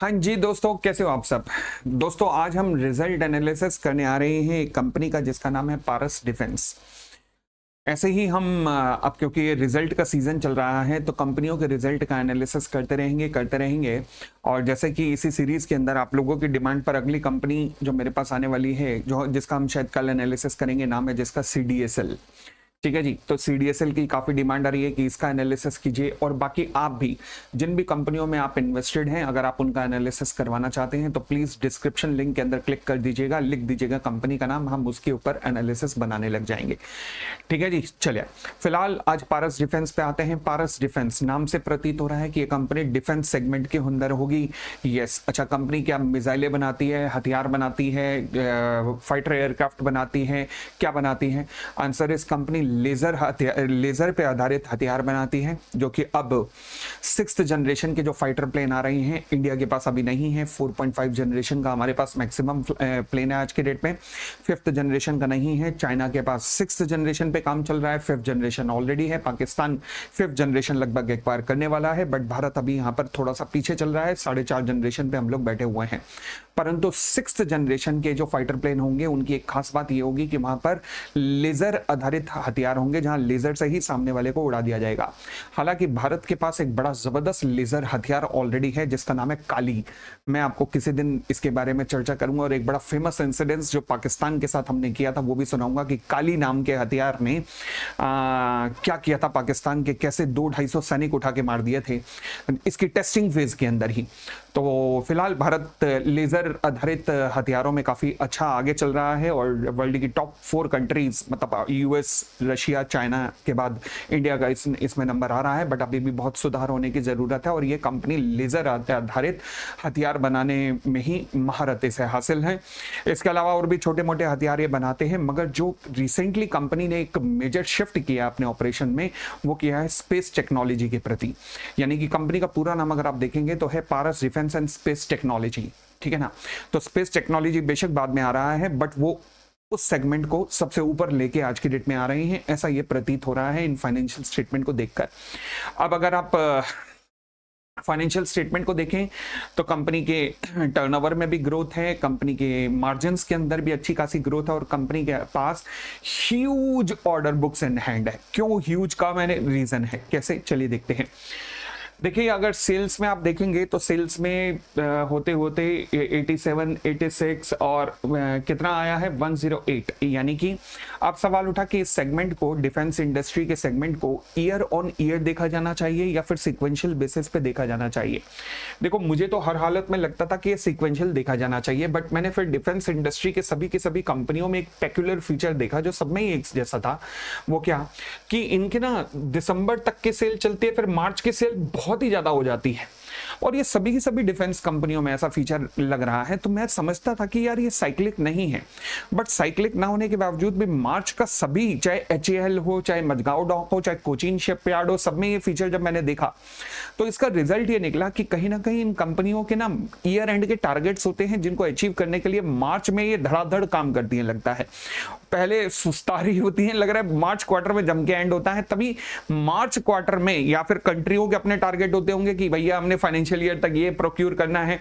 हाँ जी दोस्तों, कैसे हो आप सब। दोस्तों आज हम रिजल्ट एनालिसिस करने आ रहे हैं एक कंपनी का जिसका नाम है पारस डिफेंस। ऐसे ही हम अब क्योंकि ये रिजल्ट का सीजन चल रहा है तो कंपनियों के रिजल्ट का एनालिसिस करते रहेंगे। और जैसे कि इसी सीरीज के अंदर आप लोगों की डिमांड पर अगली कंपनी जो मेरे पास आने वाली है, जो जिसका हम शायद कल एनालिसिस करेंगे, नाम है जिसका CDSL। ठीक है जी, तो CDSL की काफी डिमांड आ रही है कि इसका एनालिसिस कीजिए। और बाकी आप भी जिन भी कंपनियों में आप इन्वेस्टेड हैं, अगर आप उनका एनालिसिस करवाना चाहते हैं तो प्लीज डिस्क्रिप्शन लिंक के अंदर क्लिक कर दीजिएगा, लिख दीजिएगा कंपनी का नाम, हम उसके ऊपर एनालिसिस बनाने लग जाएंगे। ठीक है जी, चलिए फिलहाल आज पारस डिफेंस पे आते हैं। पारस डिफेंस नाम से प्रतीत हो रहा है कि ये कंपनी डिफेंस सेगमेंट के अंदर होगी। यस, अच्छा, कंपनी क्या मिसाइलें बनाती है, हथियार बनाती है, फाइटर एयरक्राफ्ट बनाती है, क्या बनाती है? आंसर इस कंपनी लेजर पे आधारित हथियार बनाती है, जो कि अब 6th जनरेशन के जो फाइटर प्लेन आ रही हैं इंडिया के पास अभी नहीं है। 4.5 जनरेशन का हमारे पास मैक्सिमम प्लेन है आज के डेट में, 5th जनरेशन का नहीं है। चाइना के पास 6th जनरेशन पे काम चल रहा है, 5th जनरेशन ऑलरेडी है। पाकिस्तान 5th जनरेशन लगभग एक्वायर करने वाला है, बट भारत अभी यहाँ पर थोड़ा सा पीछे चल रहा है, 4.5 जनरेशन पे हम लोग बैठे हुए हैं। परंतु 6th जनरेशन के जो फाइटर प्लेन होंगे उनकी एक खास बात ये होगी कि वहां पर लेजर आधारित हथियार होंगे, जहां लेजर से ही सामने वाले को उड़ा दिया जाएगा। हालांकि भारत के पास एक बड़ा जबरदस्त लेजर हथियार ऑलरेडी है जिसका नाम है काली। मैं आपको किसी दिन इसके बारे में चर्चा करूंगा, और एक बड़ा फेमस इंसिडेंस जो पाकिस्तान के साथ हमने किया था वो भी सुनाऊंगा कि काली नाम के हथियार ने क्या किया था पाकिस्तान के, कैसे 200-250 सैनिक उठा के मार दिए थे इसकी टेस्टिंग फेज के अंदर ही। तो फिलहाल भारत लेजर आधारित हथियारों में काफी अच्छा आगे चल रहा है, और वर्ल्ड की टॉप 4 कंट्रीज मतलब US, रशिया, चाइना के बाद इंडिया का इसमें नंबर आ रहा है। बट अभी भी बहुत सुधार होने की जरूरत है, और ये कंपनी लेजर आधारित हथियार बनाने में ही महारत इसे हासिल है। इसके अलावा और भी छोटे मोटे हथियार ये बनाते हैं, मगर जो रिसेंटली कंपनी ने एक मेजर शिफ्ट किया अपने ऑपरेशन में, वो किया है स्पेस टेक्नोलॉजी के प्रति। यानी कि कंपनी का पूरा नाम अगर आप देखेंगे तो है पारस डिफेंस एंड स्पेस टेक्नोलॉजी। ठीक है ना। तो स्पेस टेक्नोलॉजी बेशक बाद में आ रहा है, बट वो उस सेगमेंट को सबसे ऊपर लेके आज की डेट में आ रहे हैं, ऐसा ये प्रतीत हो रहा है इन फाइनेंशियल स्टेटमेंट को देखकर। अब अगर आप फाइनेंशियल स्टेटमेंट को देखें तो कंपनी के टर्नओवर में भी ग्रोथ है, कंपनी के मार्जिन्स के अंदर भी अच्छी खासी ग्रोथ है, और कंपनी के पास huge order books in hand है। क्यों ह्यूज का मैंने रीजन है, कैसे, चलिए देखते हैं। देखिए, अगर सेल्स में आप देखेंगे तो सेल्स में होते होते 87, 86 और कितना आया है 108। यानी कि आप सवाल उठा कि इस सेगमेंट को, डिफेंस इंडस्ट्री के सेगमेंट को ईयर ऑन ईयर देखा जाना चाहिए या फिर सिक्वेंशियल बेसिस पे देखा जाना चाहिए। देखो, मुझे तो हर हालत में लगता था कि ये सिक्वेंशियल देखा जाना चाहिए, बट मैंने फिर डिफेंस इंडस्ट्री के सभी कंपनियों में एक पेक्युलर फीचर देखा जो सब में ही एक जैसा था। वो क्या कि इनके ना दिसंबर तक के सेल चलती है, फिर मार्च के सेल बहुत ही ज्यादा हो जाती है, और ये सभी की सभी डिफेंस कंपनियों में ऐसा फीचर लग रहा है। तो मैं समझता था कि यार ये साइक्लिक नहीं है, बट साइक्लिक ना होने के बावजूद भी मार्च का सभी, चाहे HAL हो, चाहे मझगांव डॉक हो, चाहे कोचीन शिपयार्ड हो, सब में ये फीचर जब मैंने देखा तो इसका रिजल्ट ये निकला कि कहीं ना कहीं इन कंपनियों के ना ईयर एंड के टारगेट्स होते हैं जिनको अचीव करने के लिए मार्च में ये धड़ाधड़ काम करती है। लगता है पहले सुस्ता रही होती है, लग रहा है मार्च क्वार्टर में जम के एंड होता है, तभी मार्च क्वार्टर में या फिर कंट्रियों के अपने टारगेट होते होंगे कि भैया हमने फाइनेंशियल ईयर तक ये प्रोक्यूर करना है,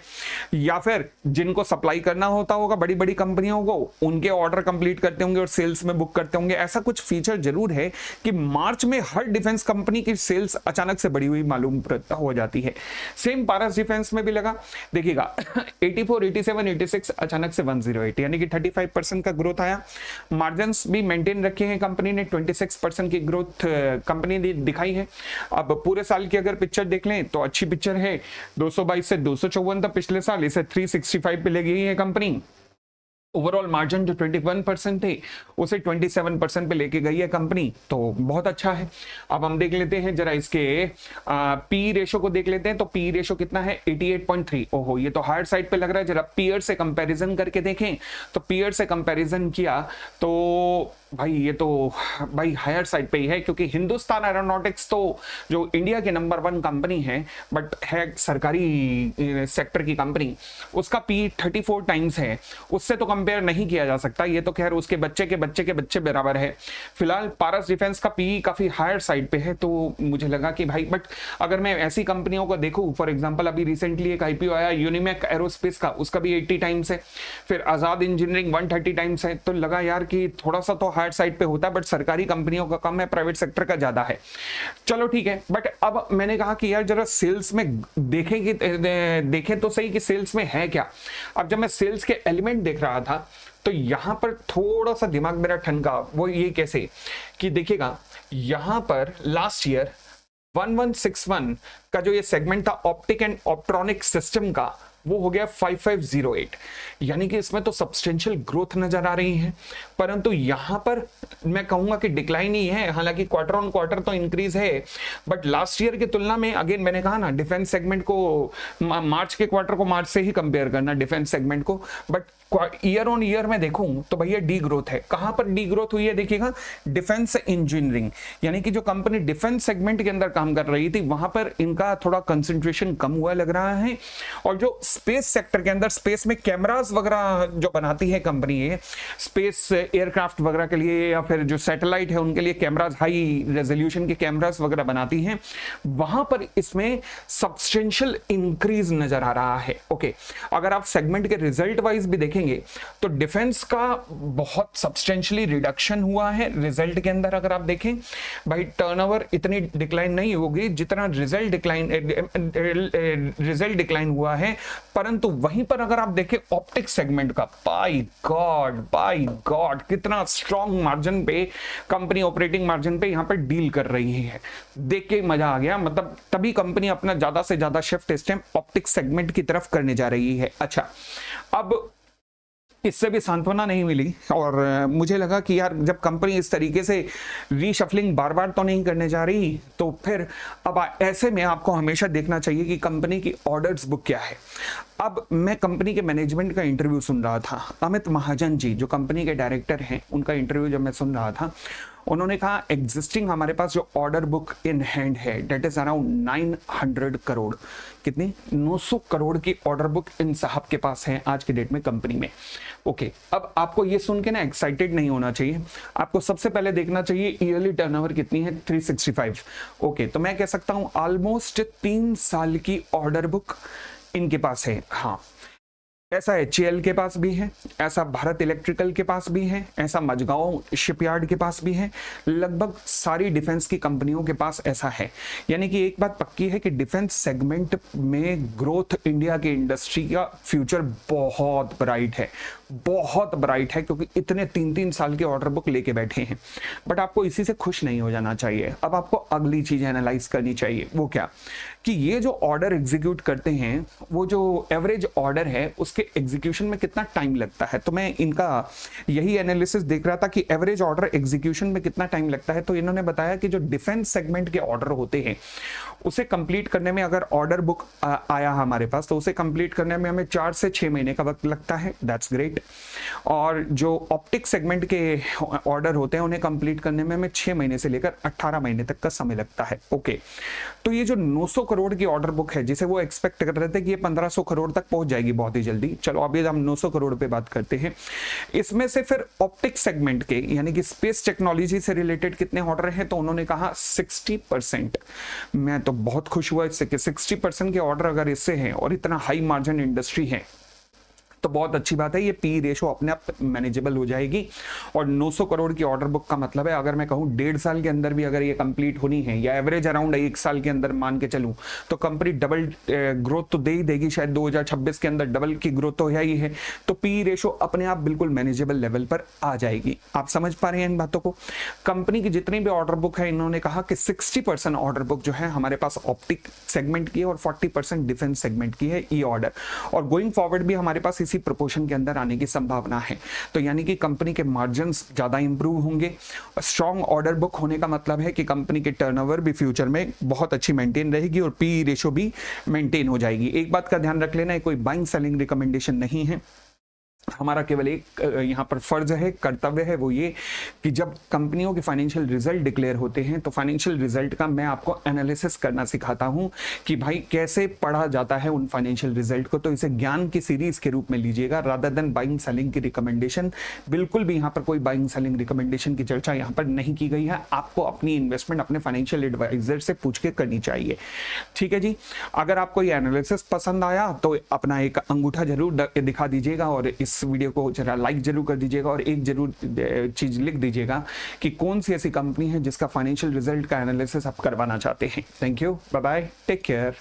या फिर जिनको सप्लाई करना होता होगा बड़ी बड़ी कंपनियों को, उनके ऑर्डर कंप्लीट करते होंगे और सेल्स में बुक करते होंगे। ऐसा कुछ फीचर जरूर है कि मार्च में हर डिफेंस कंपनी की सेल्स अचानक से बढ़ी हुई मालूम हो जाती है। सेम पारस डिफेंस में भी लगा, देखिएगा 84, 87, 86 अचानक से 108, यानी कि 35% का ग्रोथ आया। मार्जिन्स भी मेंटेन रखे हैं कंपनी ने, 26% की ग्रोथ कंपनी ने दिखाई है। अब पूरे साल की अगर पिक्चर देख लें तो अच्छी पिक्चर है, 222 से 254 था पिछले साल, इसे 365 पे ले गई है कंपनी। ओवरऑल मार्जिन जो 21% थे उसे 27% पे लेके गई है कंपनी, तो बहुत अच्छा है। अब हम देख लेते हैं जरा इसके पी रेशो को देख लेते हैं, तो पी रेशो कितना है 88.3। ओहो, ये तो हार्ड साइड पे लग रहा है। जरा पीयर से कंपैरिजन करके देखें, तो पीयर से कंपैरिजन किया तो भाई ये तो भाई हायर साइड पे ही है, क्योंकि हिंदुस्तान एरोनॉटिक्स तो जो इंडिया की नंबर 1 कंपनी है, बट है सरकारी सेक्टर की कंपनी, उसका पी 34 टाइम्स है, उससे तो कंपेयर नहीं किया जा सकता। ये तो खैर उसके बच्चे के बच्चे के बच्चे बराबर है। फिलहाल पारस डिफेंस का पी काफी हायर साइड पे है, तो मुझे लगा कि भाई, बट अगर मैं ऐसी कंपनियों को देखूं, फॉर एग्जांपल अभी रिसेंटली एक आईपीओ आया यूनिमेक एरोस्पेस का, उसका भी 80 टाइम्स है, फिर आजाद इंजीनियरिंग 130 टाइम्स है, तो लगा यार कि थोड़ा सा तो हार्ड साइड पे होता है, बट सरकारी कंपनियों का कम है, प्राइवेट सेक्टर का ज्यादा है। चलो ठीक है, बट अब मैंने कहा कि यार जरा सेल्स में देखें तो सही कि सेल्स में है क्या। अब जब मैं सेल्स के एलिमेंट देख रहा था, तो यहां पर थोड़ा सा दिमाग मेरा ठनका। वो ये कैसे कि देखिएगा, यहां पर लास्ट ईयर 1161 का जो ये सेगमेंट था ऑप्टिक एंड ऑप्ट्रॉनिक सिस्टम का, वो हो गया 5508, यानी कि इसमें तो सब्सटेंशियल ग्रोथ नजर आ रही है। परंतु यहां पर मैं कहूंगा कि डिक्लाइन ही है, हालांकि क्वार्टर ऑन क्वार्टर तो इंक्रीज है, बट लास्ट ईयर की तुलना में, अगेन मैंने कहा ना, डिफेंस सेगमेंट को मार्च के क्वार्टर को मार्च से ही कंपेयर करना डिफेंस सेगमेंट को, बट ईयर ऑन ईयर में देखूं तो भैया डी ग्रोथ है। कहां पर डी ग्रोथ हुई है देखिएगा, डिफेंस इंजीनियरिंग, यानी कि जो कंपनी डिफेंस सेगमेंट के अंदर काम कर रही थी, वहां पर इनका थोड़ा कंसंट्रेशन कम हुआ लग रहा है। और जो स्पेस सेक्टर के अंदर, स्पेस में कैमरास वगैरह जो बनाती है कंपनी, ये स्पेस एयरक्राफ्ट वगैरह के लिए या फिर जो सैटेलाइट है उनके लिए कैमरास, हाई रेजोल्यूशन के कैमरास वगैरह बनाती हैं, वहां पर इसमें सब्सटेंशियल इंक्रीज नजर आ रहा है। ओके, अगर आप सेगमेंट के रिजल्ट वाइज भी देखेंगे तो डिफेंस का बहुत सब्सटेंशियली रिडक्शन हुआ है रिजल्ट के अंदर। अगर आप देखें भाई, टर्नओवर इतनी डिक्लाइन नहीं होगी जितना रिजल्ट डिक्लाइन हुआ है, परंतु वहीं पर अगर आप देखें ऑप्टिक सेगमेंट का, बाय गॉड कितना स्ट्रॉन्ग मार्जिन पे कंपनी, ऑपरेटिंग मार्जिन पे यहां पर डील कर रही है। देख के मजा आ गया, मतलब तभी कंपनी अपना ज्यादा से ज्यादा शिफ्ट इस टाइम ऑप्टिक सेगमेंट की तरफ करने जा रही है। अच्छा, अब इससे भी सांत्वना नहीं मिली, और मुझे लगा कि यार जब कंपनी इस तरीके से रीशफलिंग बार बार तो नहीं करने जा रही, तो फिर अब ऐसे में आपको हमेशा देखना चाहिए कि कंपनी की ऑर्डर्स बुक क्या है। अब मैं कंपनी के मैनेजमेंट का इंटरव्यू सुन रहा था, अमित महाजन जी जो कंपनी के डायरेक्टर हैं, उनका इंटरव्यू जब मैं सुन रहा था, उन्होंने कहा एग्जिस्टिंग हमारे पास जो ऑर्डर बुक इन हैंड है, डेट इज अराउंड 900 करोड़। कितनी? 900 करोड़ की ऑर्डर बुक इन साहब के पास है आज के डेट में कंपनी में। ओके, अब आपको ये सुन के ना एक्साइटेड नहीं होना चाहिए, आपको सबसे पहले देखना चाहिए ईयरली टर्नओवर कितनी है, 365। ओके, तो मैं कह सकता हूं ऑलमोस्ट 3 साल की ऑर्डर बुक इनके पास है। हाँ, ऐसा एचएएल के पास भी है, ऐसा भारत इलेक्ट्रिकल के पास भी है, ऐसा मजगांव शिपयार्ड के पास भी है, लगभग सारी डिफेंस की कंपनियों के पास ऐसा है। यानी कि एक बात पक्की है कि डिफेंस सेगमेंट में ग्रोथ, इंडिया की इंडस्ट्री का फ्यूचर बहुत ब्राइट है, बहुत ब्राइट है, क्योंकि इतने 3-3 साल के ऑर्डर बुक लेके बैठे हैं। बट आपको इसी से खुश नहीं हो जाना चाहिए, अब आपको अगली चीज एनालाइज करनी चाहिए। वो क्या कि ये जो ऑर्डर एग्जीक्यूट करते हैं, वो जो एवरेज ऑर्डर है उसके एग्जीक्यूशन में कितना टाइम लगता है। तो मैं इनका यही एनालिसिस देख रहा था कि एवरेज ऑर्डर एग्जीक्यूशन में कितना टाइम लगता है। तो इन्होंने बताया कि जो डिफेंस सेगमेंट के ऑर्डर होते हैं उसे कंप्लीट करने में, अगर ऑर्डर बुक आया हमारे पास, तो उसे कंप्लीट करने में हमें 4 से 6 महीने का वक्त लगता है। That's great. और जो ऑप्टिक सेगमेंट के ऑर्डर होते हैं उन्हें कंप्लीट करने में हमें 6 महीने से लेकर 18 महीने तक का समय लगता है। ओके, तो ये जो 900 करोड़ की ऑर्डर बुक है, जिसे वो एक्सपेक्ट कर रहे थे कि ये 1500 करोड़ तक पहुंच जाएगी बहुत ही जल्दी, चलो अभी हम 900 करोड़ पे बात करते हैं। इसमें से फिर ऑप्टिक सेगमेंट के, यानी कि स्पेस टेक्नोलॉजी से रिलेटेड कितने ऑर्डर हैं, तो उन्होंने कहा 60%। मैं तो बहुत खुश हुआ इससे कि 60% के ऑर्डर अगर इससे हैं और इतना हाई मार्जिन इंडस्ट्री है तो बहुत अच्छी बात है। ये पी रेशो अपने आप मैनेजेबल हो जाएगी। और 900 करोड़ की ऑर्डर बुक का मतलब है, अगर मैं कहूँ 1.5 साल के अंदर भी अगर ये कंप्लीट होनी है, या एवरेज अराउंड 1 साल के अंदर मान के चलूँ, तो कंपनी डबल ग्रोथ तो दे ही देगी, शायद 2026 के अंदर डबल की ग्रोथ तो है ही है। तो पी रेशो अपने आप बिल्कुल मैनेजेबल लेवल पर आ जाएगी। आप समझ पा रहे हैं इन बातों को। कंपनी की जितनी भी ऑर्डर बुक है, इन्होंने कहा कि 60% ऑर्डर बुक जो है हमारे पास ऑप्टिक सेगमेंट की है और 40% डिफेंस सेगमेंट की है ई ऑर्डर। और गोइंग फॉरवर्ड भी हमारे पास इसी प्रोपोर्शन के अंदर आने की संभावना है। तो यानी कि कंपनी के मार्जिन्स ज्यादा इंप्रूव होंगे। स्ट्रॉन्ग ऑर्डर बुक होने का मतलब है कि कंपनी के टर्नओवर भी फ्यूचर में बहुत अच्छी मेंटेन रहेगी और पी रेशो भी मेंटेन हो जाएगी। एक बात का ध्यान रख लेना, कोई बाइंग सेलिंग रिकमेंडेशन नहीं है। हमारा केवल एक यहाँ पर फर्ज है, कर्तव्य है, वो ये कि जब कंपनियों के फाइनेंशियल रिजल्ट डिक्लेयर होते हैं तो फाइनेंशियल रिजल्ट का मैं आपको एनालिसिस करना सिखाता हूँ कि भाई कैसे पढ़ा जाता है उन फाइनेंशियल रिजल्ट को। तो इसे ज्ञान की सीरीज के रूप में लीजिएगा रादर देन बाइंग सेलिंग की रिकमेंडेशन। बिल्कुल भी यहाँ पर कोई बाइंग सेलिंग रिकमेंडेशन की चर्चा यहाँ पर नहीं की गई है। आपको अपनी इन्वेस्टमेंट अपने फाइनेंशियल एडवाइजर से पूछ के करनी चाहिए। ठीक है जी। अगर आपको ये एनालिसिस पसंद आया तो अपना एक अंगूठा जरूर दिखा दीजिएगा और इस वीडियो को जरा लाइक जरूर कर दीजिएगा और एक जरूर चीज लिख दीजिएगा कि कौन सी ऐसी कंपनी है जिसका फाइनेंशियल रिजल्ट का एनालिसिस आप करवाना चाहते हैं। Thank you, bye bye, take care.